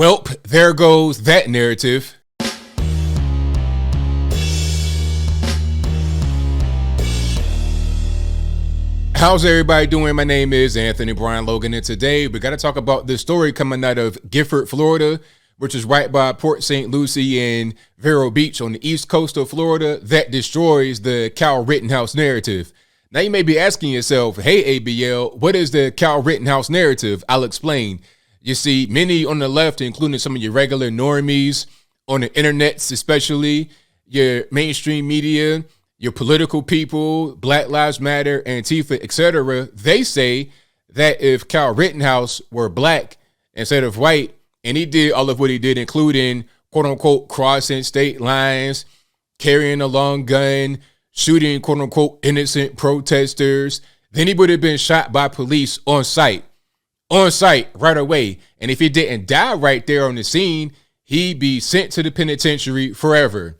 Welp, there goes that narrative. How's everybody doing? My name is Anthony Brian Logan, and today we got to talk about this story coming out of Gifford, Florida, which is right by Port St. Lucie and Vero Beach on the east coast of Florida, that destroys the Kyle Rittenhouse narrative. Now you may be asking yourself, hey ABL, what is the Kyle Rittenhouse narrative? I'll explain. You see, many on the left, including some of your regular normies on the internets, especially your mainstream media, your political people, Black Lives Matter, Antifa, etc., they say that if Kyle Rittenhouse were black instead of white, and he did all of what he did, including, quote unquote, crossing state lines, carrying a long gun, shooting, quote unquote, innocent protesters, then he would have been shot by police on site right away. And if he didn't die right there on the scene, he'd be sent to the penitentiary forever.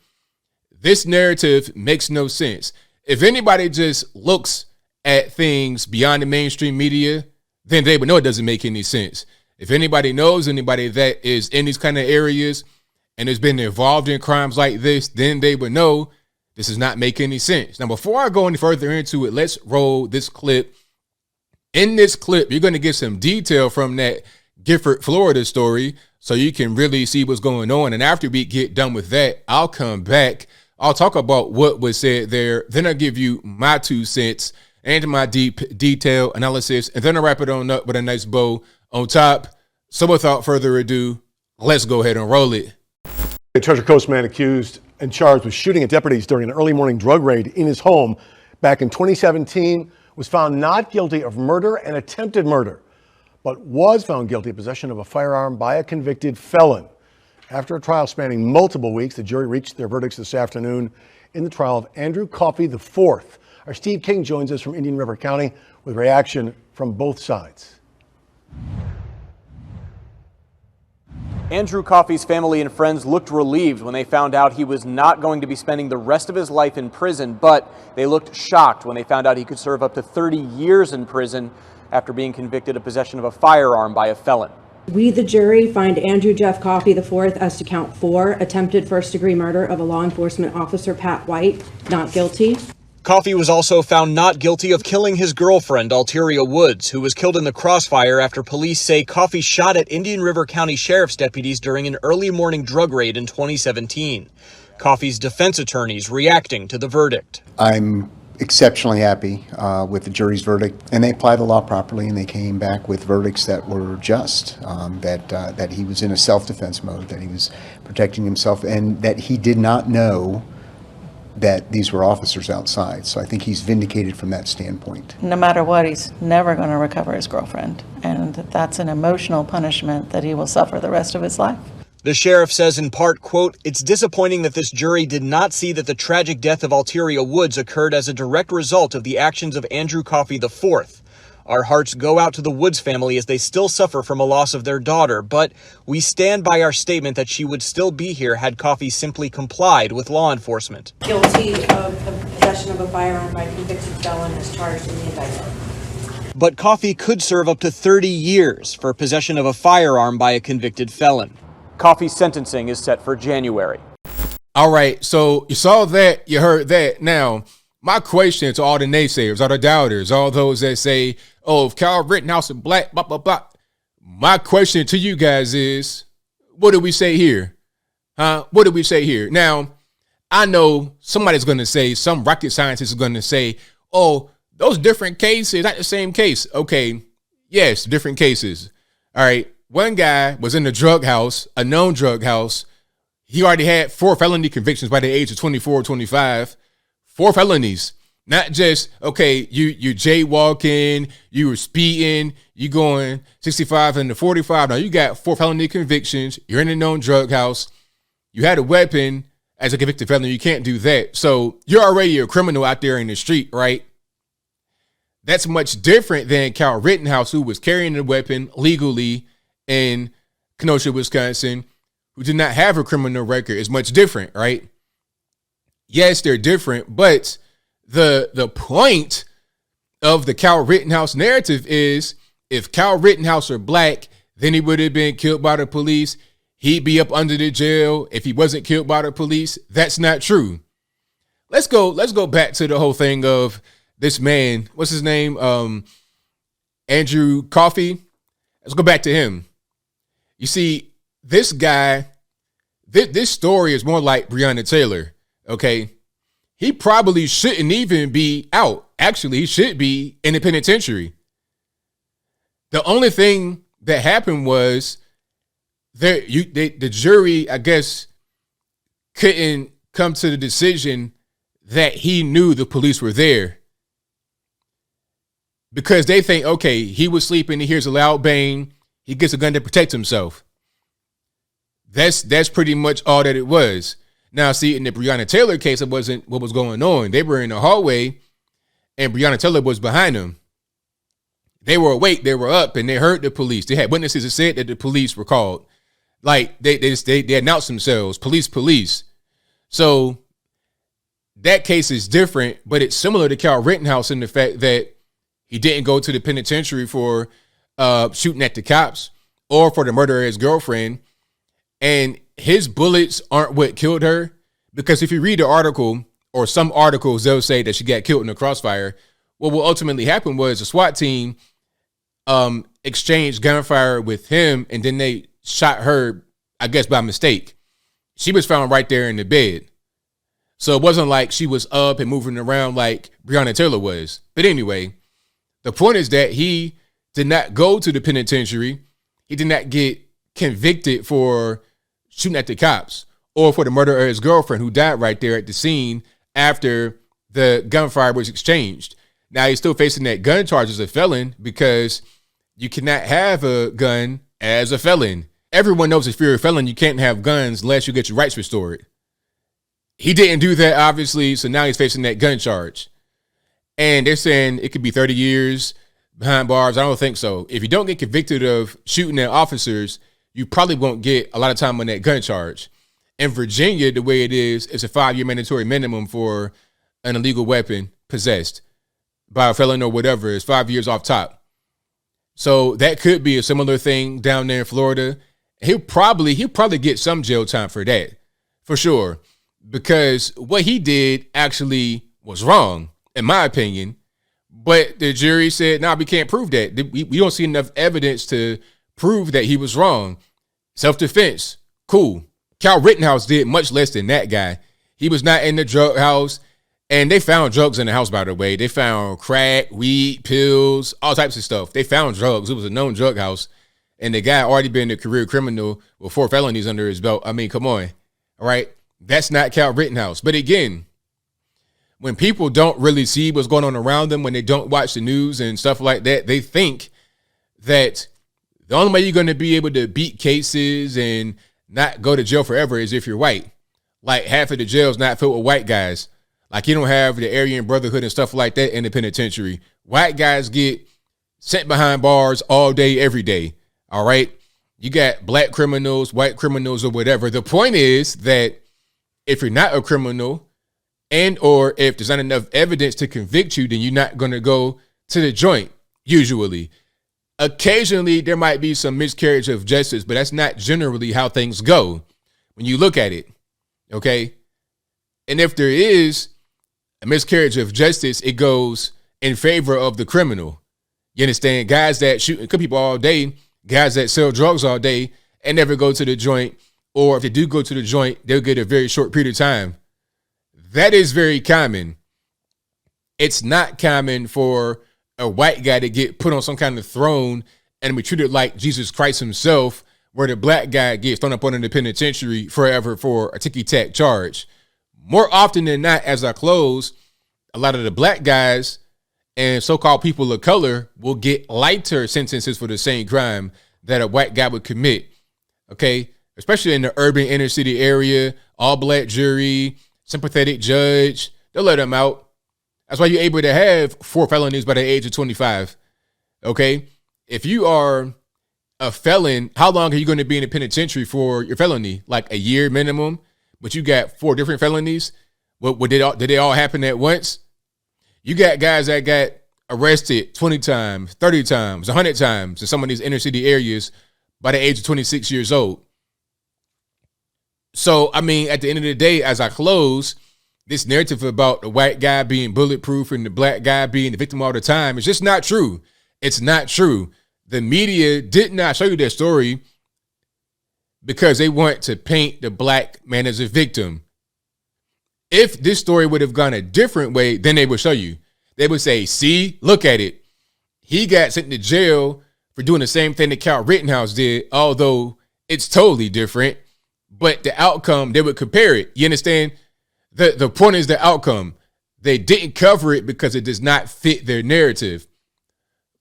This narrative makes no sense. If anybody just looks at things beyond the mainstream media, then they would know it doesn't make any sense. If anybody knows anybody that is in these kind of areas and has been involved in crimes like this, then they would know this does not make any sense. Now, before I go any further into it, let's roll this clip. In this clip, you're going to get some detail from that Gifford, Florida story so you can really see what's going on. And after we get done with that, I'll come back. I'll talk about what was said there. Then I'll give you my 2 cents and my deep detail analysis. And then I'll wrap it on up with a nice bow on top. So without further ado, let's go ahead and roll it. A Treasure Coast man accused and charged with shooting at deputies during an early morning drug raid in his home back in 2017 was found not guilty of murder and attempted murder, but was found guilty of possession of a firearm by a convicted felon. After a trial spanning multiple weeks, the jury reached their verdicts this afternoon in the trial of Andrew Coffey IV. Our Steve King joins us from Indian River County with reaction from both sides. Andrew Coffey's family and friends looked relieved when they found out he was not going to be spending the rest of his life in prison, but they looked shocked when they found out he could serve up to 30 years in prison after being convicted of possession of a firearm by a felon. We, the jury, find Andrew Jeff Coffey IV as to count 4, attempted first-degree murder of a law enforcement officer, Pat White, not guilty. Coffey was also found not guilty of killing his girlfriend, Alteria Woods, who was killed in the crossfire after police say Coffey shot at Indian River County Sheriff's deputies during an early morning drug raid in 2017. Coffey's defense attorneys reacting to the verdict. I'm exceptionally happy with the jury's verdict, and they applied the law properly, and they came back with verdicts that were just, that he was in a self-defense mode, that he was protecting himself, and that he did not know that these were officers outside. So I think he's vindicated from that standpoint. No matter what, he's never going to recover his girlfriend, and that's an emotional punishment that he will suffer the rest of his life. The sheriff says in part, quote, "It's disappointing that this jury did not see that the tragic death of Alteria Woods occurred as a direct result of the actions of Andrew Coffey IV. Our hearts go out to the Woods family as they still suffer from a loss of their daughter, but we stand by our statement that she would still be here had Coffey simply complied with law enforcement." Guilty of the possession of a firearm by a convicted felon as charged in the indictment. But Coffey could serve up to 30 years for possession of a firearm by a convicted felon. Coffey's sentencing is set for January. All right, so you saw that, you heard that. Now, my question to all the naysayers, all the doubters, all those that say, oh, if Kyle Rittenhouse is black, blah, blah, blah. My question to you guys is, what do we say here? What do we say here? Now, I know somebody's going to say, some rocket scientist is going to say, oh, those different cases, not the same case. Okay, yes, different cases. All right, one guy was in the drug house, a known drug house. He already had 4 felony convictions by the age of 24 or 25. 4 felonies. Not just, okay, you jaywalking, you were speeding, you going 65 into 45. Now you got 4 felony convictions. You're in a known drug house. You had a weapon as a convicted felon. You can't do that. So you're already a criminal out there in the street, right? That's much different than Kyle Rittenhouse, who was carrying a weapon legally in Kenosha, Wisconsin, who did not have a criminal record. Is much different, right? Yes, they're different, but the point of the Kyle Rittenhouse narrative is if Kyle Rittenhouse were black, then he would have been killed by the police. he'd be up under the jail if he wasn't killed by the police. That's not true. Let's go back to the whole thing of this man. What's his name? Andrew Coffey. Let's go back to him. You see, this guy, this story is more like Breonna Taylor, okay? He probably shouldn't even be out. Actually, he should be in the penitentiary. The only thing that happened was the jury, I guess, couldn't come to the decision that he knew the police were there. Because they think, okay, he was sleeping, he hears a loud bang, he gets a gun to protect himself. That's pretty much all that it was. Now, see, in the Breonna Taylor case, it wasn't what was going on. They were in the hallway, and Breonna Taylor was behind them. They were awake, they were up, and they heard the police. They had witnesses that said that the police were called. Like, they announced themselves, police. So that case is different, but it's similar to Kyle Rittenhouse in the fact that he didn't go to the penitentiary for shooting at the cops or for the murder of his girlfriend. And his bullets aren't what killed her, because if you read the article, or some articles, they'll say that she got killed in a crossfire. Well, what ultimately happened was the SWAT team exchanged gunfire with him, and then they shot her, I guess, by mistake. She was found right there in the bed. So it wasn't like she was up and moving around like Breonna Taylor was. But anyway, the point is that he did not go to the penitentiary. He did not get convicted for shooting at the cops or for the murder of his girlfriend, who died right there at the scene after the gunfire was exchanged. Now he's still facing that gun charge as a felon, because you cannot have a gun as a felon. Everyone knows if you're a felon, you can't have guns unless you get your rights restored. He didn't do that, obviously, so now he's facing that gun charge. And they're saying it could be 30 years behind bars. I don't think so. If you don't get convicted of shooting at officers, you probably won't get a lot of time on that gun charge. In Virginia, the way it is, it's a 5-year mandatory minimum for an illegal weapon possessed by a felon or whatever. It's 5 years off top. So that could be a similar thing down there in Florida. He'll probably get some jail time for that, for sure, because what he did actually was wrong, in my opinion. But the jury said, nah, we can't prove that. We don't see enough evidence to prove that he was wrong. Self-defense, cool. Kyle Rittenhouse did much less than that guy. He was not in the drug house. And they found drugs in the house, by the way. They found crack, weed, pills, all types of stuff. They found drugs. It was a known drug house. And the guy already been a career criminal with 4 felonies under his belt. I mean, come on. All right. That's not Kyle Rittenhouse. But again, when people don't really see what's going on around them, when they don't watch the news and stuff like that, they think that the only way you're going to be able to beat cases and not go to jail forever is if you're white. Like, half of the jail's not filled with white guys. Like, you don't have the Aryan Brotherhood and stuff like that in the penitentiary. White guys get sent behind bars all day, every day. All right. You got black criminals, white criminals, or whatever. The point is that if you're not a criminal, and or if there's not enough evidence to convict you, then you're not going to go to the joint, usually. Occasionally, there might be some miscarriage of justice, but that's not generally how things go when you look at it, okay? And if there is a miscarriage of justice, it goes in favor of the criminal. You understand? Guys that shoot and kill people all day, guys that sell drugs all day and never go to the joint, or if they do go to the joint, they'll get a very short period of time. That is very common. It's not common for a white guy to get put on some kind of throne and be treated like Jesus Christ himself, where the black guy gets thrown up under the penitentiary forever for a ticky-tack charge. More often than not, as I close, a lot of the black guys and so-called people of color will get lighter sentences for the same crime that a white guy would commit, okay? Especially in the urban inner city area, all black jury, sympathetic judge, they'll let them out. That's why you're able to have 4 felonies by the age of 25, okay? If you are a felon, how long are you going to be in the penitentiary for your felony? Like a year minimum, but you got 4 different felonies? Did they all happen at once? You got guys that got arrested 20 times, 30 times, 100 times in some of these inner city areas by the age of 26 years old. So, I mean, at the end of the day, as I close, this narrative about the white guy being bulletproof and the black guy being the victim all the time is just not true. It's not true. The media did not show you that story because they want to paint the black man as a victim. If this story would have gone a different way, then they would show you. They would say, see, look at it. He got sent to jail for doing the same thing that Cal Rittenhouse did, although it's totally different. But the outcome, they would compare it. You understand? The point is the outcome. They didn't cover it because it does not fit their narrative.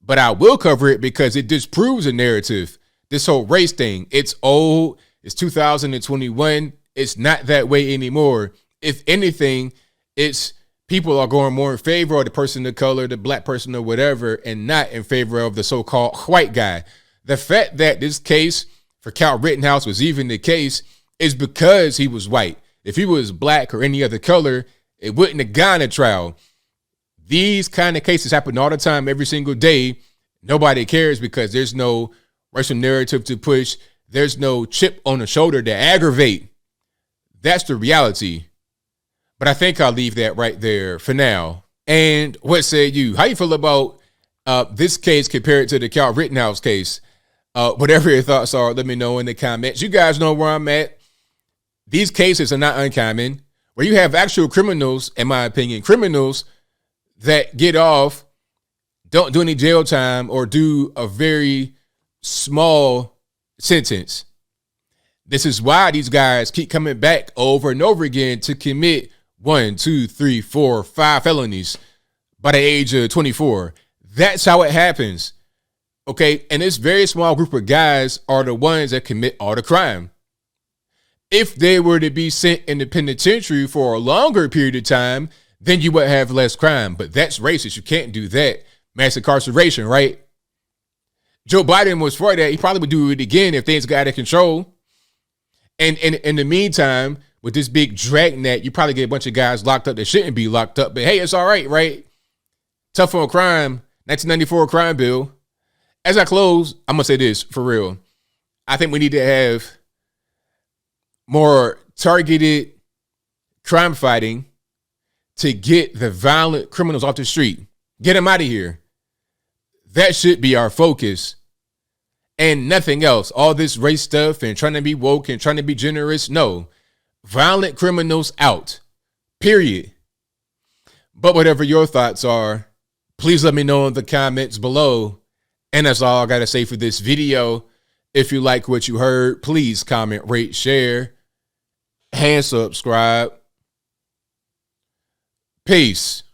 But I will cover it because it disproves a narrative. This whole race thing, it's old. It's 2021. It's not that way anymore. If anything, it's people are going more in favor of the person of color, the black person or whatever, and not in favor of the so-called white guy. The fact that this case for Cal Rittenhouse was even the case is because he was white. If he was black or any other color, it wouldn't have gone to trial. These kind of cases happen all the time, every single day. Nobody cares because there's no racial narrative to push. There's no chip on the shoulder to aggravate. That's the reality. But I think I'll leave that right there for now. And what say you? How you feel about this case compared to the Cal Rittenhouse case? Whatever your thoughts are, let me know in the comments. You guys know where I'm at. These cases are not uncommon, where you have actual criminals, in my opinion, criminals that get off, don't do any jail time, or do a very small sentence. This is why these guys keep coming back over and over again to commit 1, 2, 3, 4, 5 felonies by the age of 24. That's how it happens. Okay. And this very small group of guys are the ones that commit all the crime. If they were to be sent in the penitentiary for a longer period of time, then you would have less crime. But that's racist. You can't do that. Mass incarceration, right? Joe Biden was for that. He probably would do it again if things got out of control. And in the meantime, with this big dragnet, you probably get a bunch of guys locked up that shouldn't be locked up. But hey, it's all right, right? Tough on crime, 1994 crime bill. As I close, I'm going to say this for real. I think we need to have more targeted crime fighting to get the violent criminals off the street. Get them out of here. That should be our focus and nothing else. All this race stuff and trying to be woke and trying to be generous. No, violent criminals out, period. But whatever your thoughts are, please let me know in the comments below. And that's all I got to say for this video. If you like what you heard, please comment, rate, share, and subscribe. Peace.